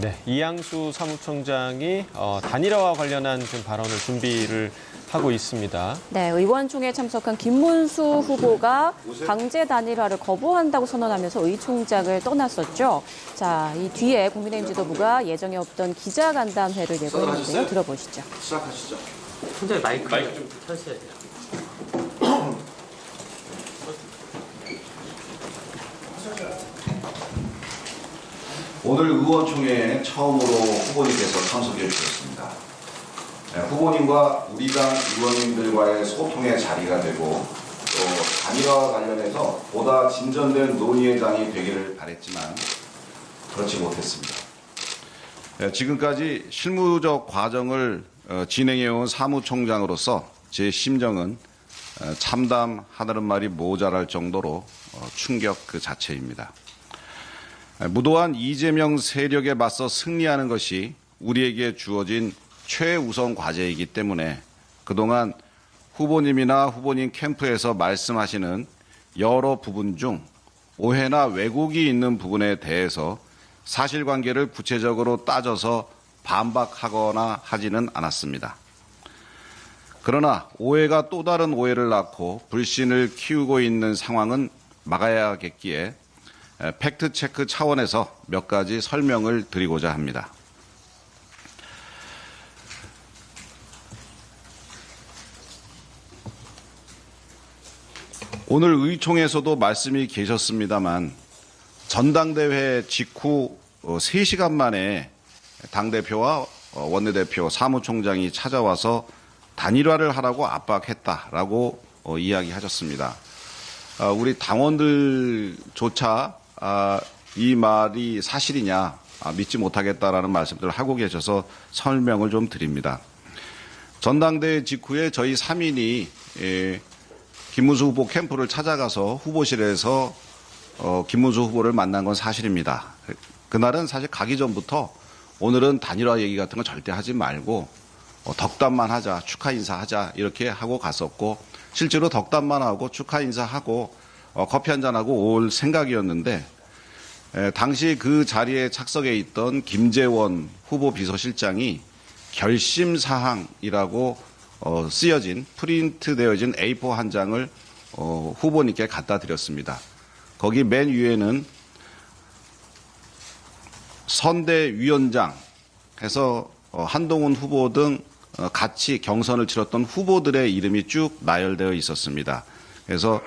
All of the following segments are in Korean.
네, 이양수 사무총장이 단일화와 관련한 좀 발언을 준비를 하고 있습니다. 네, 의원총회에 참석한 김문수 후보가 강제 단일화를 거부한다고 선언하면서 의총장을 떠났었죠. 자, 이 뒤에 국민의힘 지도부가 예정에 없던 기자간담회를 예고했는데요. 들어보시죠. 시작하시죠. 총장님 마이크 좀 켜셔야 돼요. 오늘 의원총회에 처음으로 후보님께서 참석해 주셨습니다. 후보님과 우리 당 의원님들과의 소통의 자리가 되고 또 단일화와 관련해서 보다 진전된 논의의 장이 되기를 바랬지만 그렇지 못했습니다. 지금까지 실무적 과정을 진행해온 사무총장으로서 제 심정은 참담하다는 말이 모자랄 정도로 충격 그 자체입니다. 무도한 이재명 세력에 맞서 승리하는 것이 우리에게 주어진 최우선 과제이기 때문에 그동안 후보님이나 후보님 캠프에서 말씀하시는 여러 부분 중 오해나 왜곡이 있는 부분에 대해서 사실관계를 구체적으로 따져서 반박하거나 하지는 않았습니다. 그러나 오해가 또 다른 오해를 낳고 불신을 키우고 있는 상황은 막아야겠기에 팩트체크 차원에서 몇 가지 설명을 드리고자 합니다. 오늘 의총에서도 말씀이 계셨습니다만 전당대회 직후 3시간 만에 당대표와 원내대표, 사무총장이 찾아와서 단일화를 하라고 압박했다라고 이야기하셨습니다. 우리 당원들조차 이 말이 사실이냐 믿지 못하겠다라는 말씀들을 하고 계셔서 설명을 좀 드립니다. 전당대회 직후에 저희 3인이 김문수 후보 캠프를 찾아가서 후보실에서 김문수 후보를 만난 건 사실입니다. 그날은 사실 가기 전부터 오늘은 단일화 얘기 같은 거 절대 하지 말고 덕담만 하자, 축하 인사하자 이렇게 하고 갔었고 실제로 덕담만 하고 축하 인사하고 커피 한잔하고 올 생각이었는데 당시 그 자리에 착석해 있던 김재원 후보 비서실장이 결심사항이라고 쓰여진 프린트되어진 A4 한 장을 후보님께 갖다 드렸습니다. 거기 맨 위에는 선대위원장 해서 한동훈 후보 등 같이 경선을 치렀던 후보들의 이름이 쭉 나열되어 있었습니다. 그래서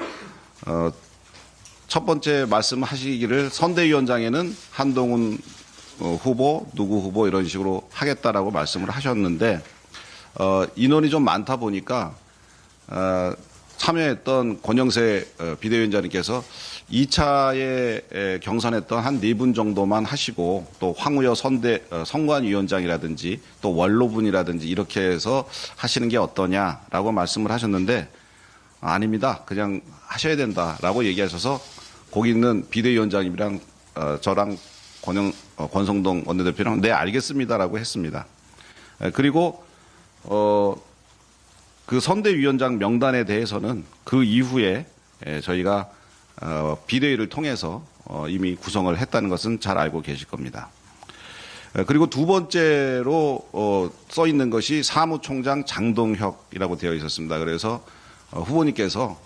첫 번째 말씀하시기를 선대위원장에는 한동훈 후보, 누구 후보 이런 식으로 하겠다라고 말씀을 하셨는데 인원이 좀 많다 보니까 참여했던 권영세 비대위원장님께서 2차에 경선했던 한 4분 정도만 하시고 또 황우여 선관위원장이라든지 또 원로분이라든지 이렇게 해서 하시는 게 어떠냐라고 말씀을 하셨는데 아닙니다. 그냥 하셔야 된다라고 얘기하셔서 거기 있는 비대위원장님이랑 저랑 권성동 원내대표랑 네 알겠습니다라고 했습니다. 그리고 그 선대위원장 명단에 대해서는 그 이후에 저희가 비대위를 통해서 이미 구성을 했다는 것은 잘 알고 계실 겁니다. 그리고 두 번째로 써 있는 것이 사무총장 장동혁이라고 되어 있었습니다. 그래서 후보님께서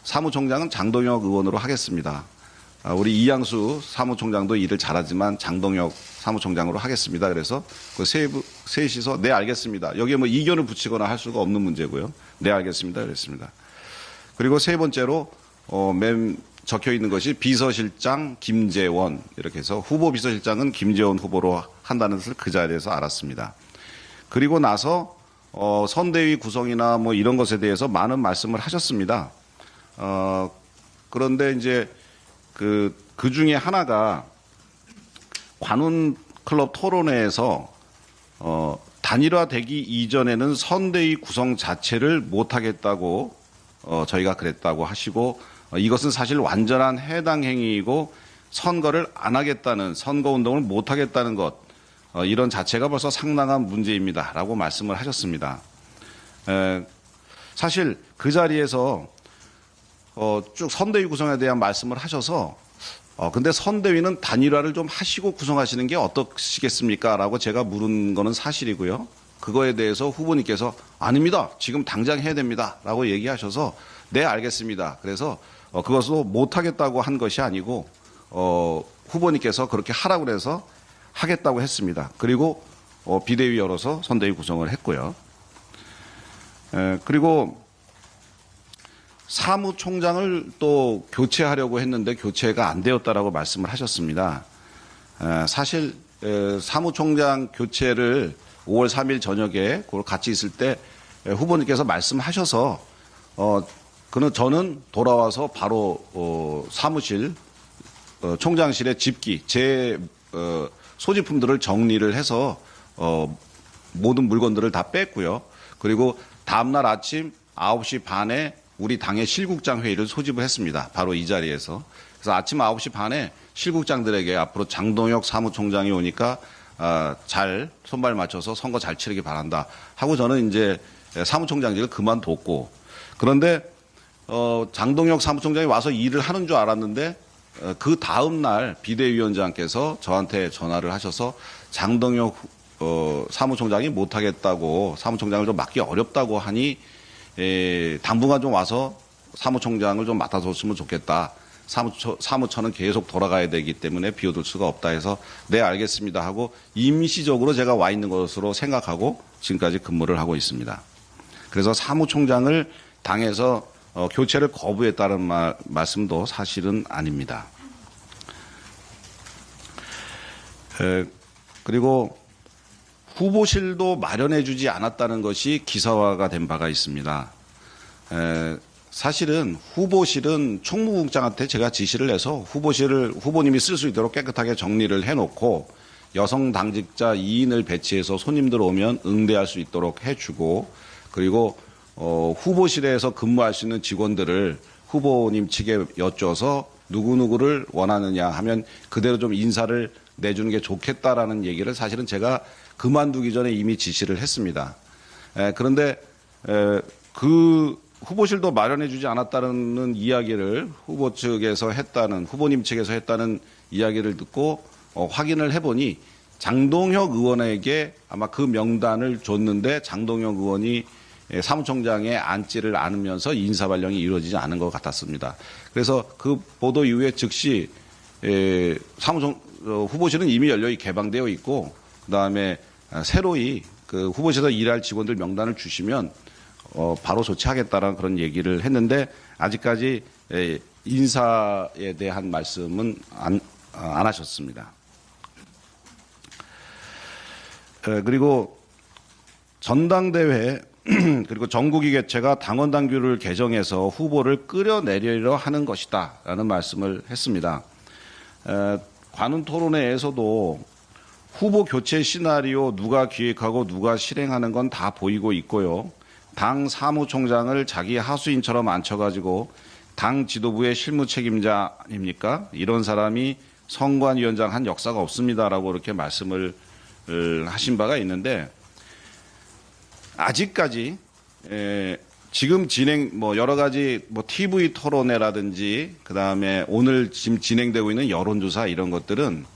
사무총장은 장동혁 의원으로 하겠습니다. 우리 이양수 사무총장도 일을 잘하지만 장동혁 사무총장으로 하겠습니다. 그래서 그 셋이서 네 알겠습니다. 여기에 뭐 이견을 붙이거나 할 수가 없는 문제고요. 네 알겠습니다. 그랬습니다. 그리고 세 번째로 맨 적혀 있는 것이 비서실장 김재원 이렇게 해서 후보 비서실장은 김재원 후보로 한다는 것을 그 자리에서 알았습니다. 그리고 나서 선대위 구성이나 뭐 이런 것에 대해서 많은 말씀을 하셨습니다. 그런데 이제 그 중에 하나가 관훈 클럽 토론회에서 단일화되기 이전에는 선대위 구성 자체를 못하겠다고 저희가 그랬다고 하시고 이것은 사실 완전한 해당 행위이고 선거를 안 하겠다는 선거운동을 못하겠다는 것 이런 자체가 벌써 상당한 문제입니다라고 말씀을 하셨습니다. 사실 그 자리에서 쭉 선대위 구성에 대한 말씀을 하셔서 근데 선대위는 단일화를 좀 하시고 구성하시는 게 어떠시겠습니까? 라고 제가 물은 거는 사실이고요. 그거에 대해서 후보님께서 아닙니다. 지금 당장 해야 됩니다. 라고 얘기하셔서 네, 알겠습니다. 그래서 그것도 못하겠다고 한 것이 아니고 후보님께서 그렇게 하라고 그래서 하겠다고 했습니다. 그리고 비대위 열어서 선대위 구성을 했고요. 그리고 사무총장을 또 교체하려고 했는데 교체가 안 되었다라고 말씀을 하셨습니다. 사실 사무총장 교체를 5월 3일 저녁에 그걸 같이 있을 때 후보님께서 말씀하셔서 저는 돌아와서 바로 사무실 총장실의 집기 제 소지품들을 정리를 해서 모든 물건들을 다 뺐고요. 그리고 다음날 아침 9시 반에 우리 당의 실국장 회의를 소집을 했습니다. 바로 이 자리에서. 그래서 아침 9시 반에 실국장들에게 앞으로 장동혁 사무총장이 오니까 잘 손발 맞춰서 선거 잘 치르기 바란다 하고 저는 이제 사무총장직을 그만뒀고, 그런데 장동혁 사무총장이 와서 일을 하는 줄 알았는데 그 다음 날 비대위원장께서 저한테 전화를 하셔서 장동혁 사무총장이 못하겠다고, 사무총장을 좀 맡기 어렵다고 하니 당분간 좀 와서 사무총장을 좀 맡아줬으면 좋겠다. 사무처는 계속 돌아가야 되기 때문에 비워둘 수가 없다 해서 네, 알겠습니다 하고 임시적으로 제가 와 있는 것으로 생각하고 지금까지 근무를 하고 있습니다. 그래서 사무총장을 당에서 교체를 거부했다는 말씀도 사실은 아닙니다. 그리고 후보실도 마련해주지 않았다는 것이 기사화가 된 바가 있습니다. 사실은 후보실은 총무국장한테 제가 지시를 해서 후보실을 후보님이 쓸 수 있도록 깨끗하게 정리를 해놓고 여성 당직자 2인을 배치해서 손님들 오면 응대할 수 있도록 해주고, 그리고 후보실에서 근무할 수 있는 직원들을 후보님 측에 여쭤서 누구누구를 원하느냐 하면 그대로 좀 인사를 내주는 게 좋겠다라는 얘기를 사실은 제가 그만두기 전에 이미 지시를 했습니다. 그런데 그 후보실도 마련해주지 않았다는 이야기를 후보 측에서 했다는, 후보님 측에서 했다는 이야기를 듣고 확인을 해보니 장동혁 의원에게 아마 그 명단을 줬는데 장동혁 의원이 사무총장에 앉지를 않으면서 인사 발령이 이루어지지 않은 것 같았습니다. 그래서 그 보도 이후에 즉시 후보실은 이미 열려 개방되어 있고, 그다음에 새로이 그 후보실에서 일할 직원들 명단을 주시면 바로 조치하겠다라는 그런 얘기를 했는데 아직까지 인사에 대한 말씀은 안 하셨습니다. 그리고 전당대회 그리고 정국위 개최가 당원 당규를 개정해서 후보를 끌어내리려 하는 것이다라는 말씀을 했습니다. 관훈 토론회에서도 후보 교체 시나리오 누가 기획하고 누가 실행하는 건 다 보이고 있고요. 당 사무총장을 자기 하수인처럼 앉혀가지고 당 지도부의 실무 책임자 아닙니까? 이런 사람이 선관위원장 한 역사가 없습니다라고 이렇게 말씀을 하신 바가 있는데, 아직까지 지금 여러 가지 TV 토론회라든지 그다음에 오늘 지금 진행되고 있는 여론조사 이런 것들은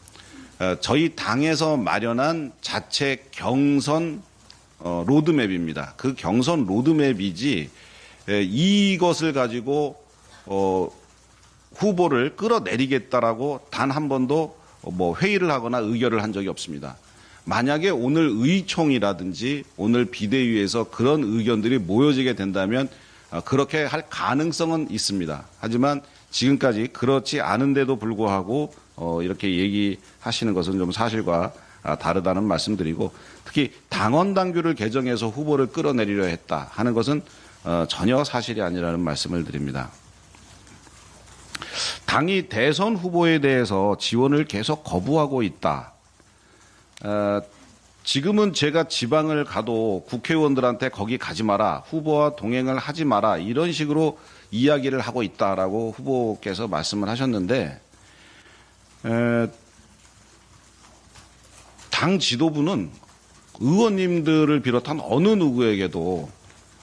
저희 당에서 마련한 자체 경선 로드맵입니다. 그 경선 로드맵이지 이것을 가지고 후보를 끌어내리겠다라고 단 한 번도 회의를 하거나 의결을 한 적이 없습니다. 만약에 오늘 의총이라든지 오늘 비대위에서 그런 의견들이 모여지게 된다면 그렇게 할 가능성은 있습니다. 하지만 지금까지 그렇지 않은데도 불구하고 이렇게 얘기하시는 것은 좀 사실과 다르다는 말씀드리고, 특히 당원 당규를 개정해서 후보를 끌어내리려 했다 하는 것은 전혀 사실이 아니라는 말씀을 드립니다. 당이 대선 후보에 대해서 지원을 계속 거부하고 있다. 지금은 제가 지방을 가도 국회의원들한테 거기 가지 마라, 후보와 동행을 하지 마라, 이런 식으로 이야기를 하고 있다라고 후보께서 말씀을 하셨는데, 당 지도부는 의원님들을 비롯한 어느 누구에게도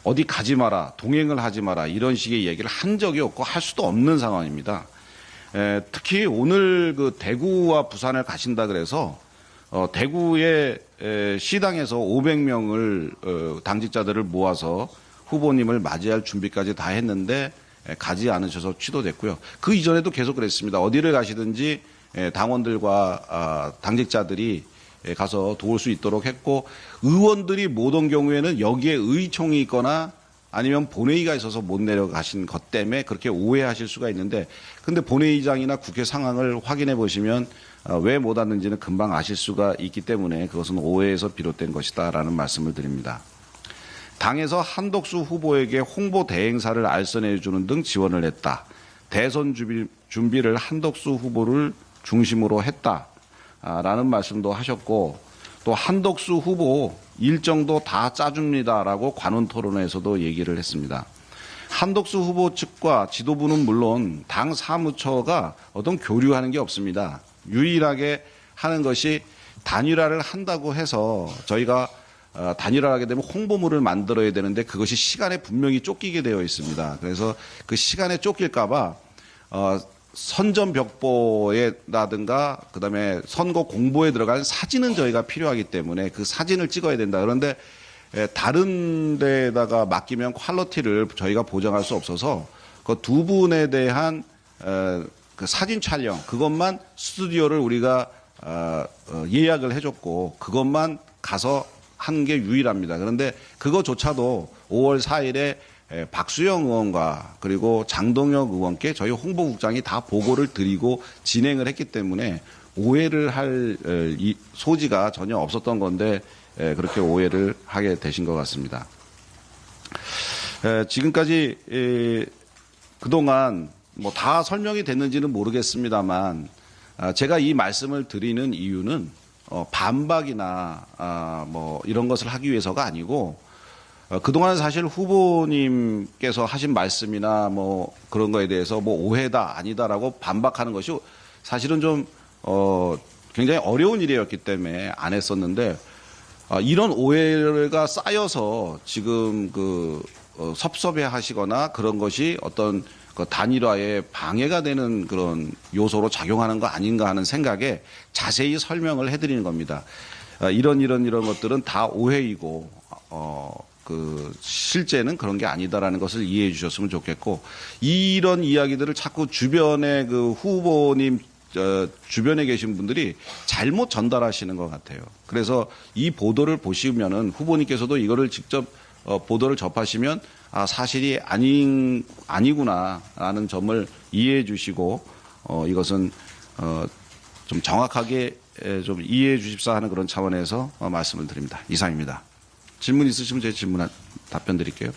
어디 가지 마라, 동행을 하지 마라, 이런 식의 얘기를 한 적이 없고 할 수도 없는 상황입니다. 특히 오늘 그 대구와 부산을 가신다 그래서 대구의 시당에서 500명을 당직자들을 모아서 후보님을 맞이할 준비까지 다 했는데 가지 않으셔서 취소됐고요. 그 이전에도 계속 그랬습니다. 어디를 가시든지 당원들과 당직자들이 가서 도울 수 있도록 했고, 의원들이 못 온 경우에는 여기에 의총이 있거나 아니면 본회의가 있어서 못 내려가신 것 때문에 그렇게 오해하실 수가 있는데, 근데 본회의장이나 국회 상황을 확인해 보시면 왜 못 왔는지는 금방 아실 수가 있기 때문에 그것은 오해에서 비롯된 것이다라는 말씀을 드립니다. 당에서 한덕수 후보에게 홍보 대행사를 알선해 주는 등 지원을 했다. 대선 준비를 한덕수 후보를 중심으로 했다라는 말씀도 하셨고, 또 한덕수 후보 일정도 다 짜줍니다라고 관훈 토론회에서도 얘기를 했습니다. 한덕수 후보 측과 지도부는 물론 당 사무처가 어떤 교류하는 게 없습니다. 유일하게 하는 것이 단일화를 한다고 해서 저희가 단일화를 하게 되면 홍보물을 만들어야 되는데 그것이 시간에 분명히 쫓기게 되어 있습니다. 그래서 그 시간에 쫓길까 봐 선전벽보에라든가 그다음에 선거 공보에 들어갈 사진은 저희가 필요하기 때문에 그 사진을 찍어야 된다. 그런데 다른 데다가 맡기면 퀄리티를 저희가 보장할 수 없어서 그 두 분에 대한 그 사진 촬영 그것만 스튜디오를 우리가 예약을 해줬고 그것만 가서 한 게 유일합니다. 그런데 그거조차도 5월 4일에 박수영 의원과 그리고 장동혁 의원께 저희 홍보국장이 다 보고를 드리고 진행을 했기 때문에 오해를 할 소지가 전혀 없었던 건데 그렇게 오해를 하게 되신 것 같습니다. 지금까지 그동안 뭐 다 설명이 됐는지는 모르겠습니다만 제가 이 말씀을 드리는 이유는 반박이나 뭐 이런 것을 하기 위해서가 아니고 그동안 사실 후보님께서 하신 말씀이나 뭐 그런 거에 대해서 뭐 오해다 아니다라고 반박하는 것이 사실은 좀 굉장히 어려운 일이었기 때문에 안 했었는데 이런 오해가 쌓여서 지금 그 섭섭해 하시거나 그런 것이 어떤 그 단일화에 방해가 되는 그런 요소로 작용하는 거 아닌가 하는 생각에 자세히 설명을 해드리는 겁니다. 이런 것들은 다 오해이고 그 실제는 그런 게 아니다라는 것을 이해해 주셨으면 좋겠고, 이런 이야기들을 자꾸 주변에 그 후보님 주변에 계신 분들이 잘못 전달하시는 것 같아요. 그래서 이 보도를 보시면은 후보님께서도 이거를 직접 보도를 접하시면 사실이 아니구나라는 점을 이해해 주시고 이것은 좀 정확하게 좀 이해해 주십사 하는 그런 차원에서 말씀을 드립니다. 이상입니다. 질문 있으시면 제 질문 답변 드릴게요.